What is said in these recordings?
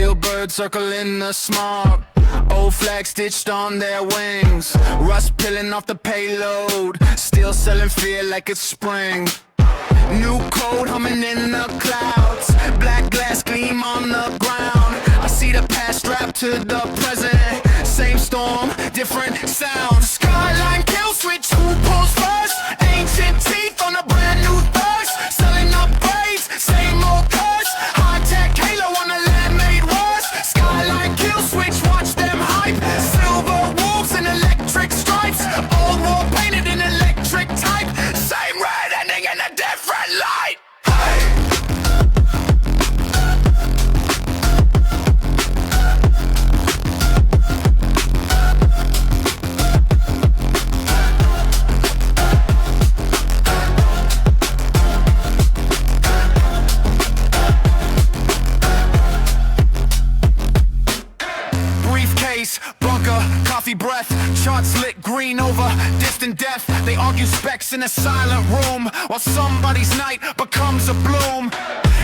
Steel birds circling the smog, old flags stitched on their wings, rust peeling off the payload, still selling fear like it's spring. New code humming in the clouds, black glass gleam on the ground. I see the past strapped to the present, same storm, different sound. Skyline kill switch, who pulls first? Ancient teeth on a brand new thirst, selling upgrades, same old curse. High-tech halo on a land made worse. Skyline kill switch, watch them hype. Silver wolves and electric stripes, old war painted in electric type. Same red ending in a different light. Bunker, coffee breath, charts lit green over distant death. They argue specs in a silent room, while somebody's night becomes a bloom.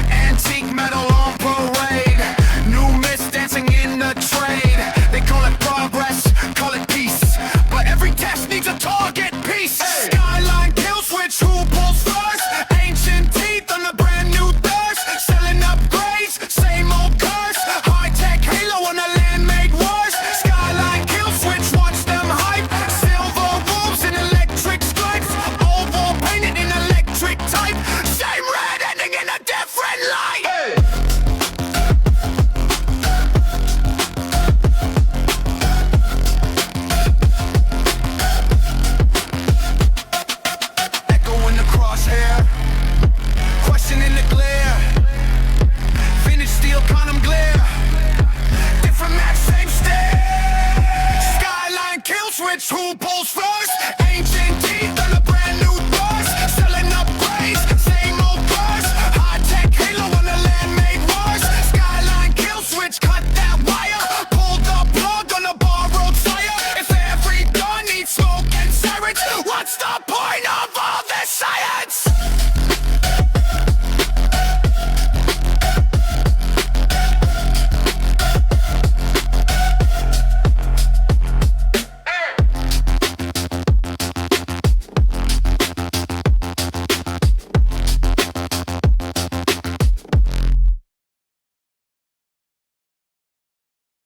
Antique metal on parade, new myths dancing in the trade. They call it progress, call it peace, but every test needs a target piece. Skyline kill switch, who pulls first? Ancient teeth on a brand new thirst, selling upgrades, same old curse. High-tech halo on a land made worse. Skyline kill switch, watch them hype. Silver wolves in electric stripes, old war painted in electric type. Same red ending in a different light. Echo in the crosshair, question in the glare. Vintage steel condom glare, different match, same stare. Skyline kill switch, who pulls first?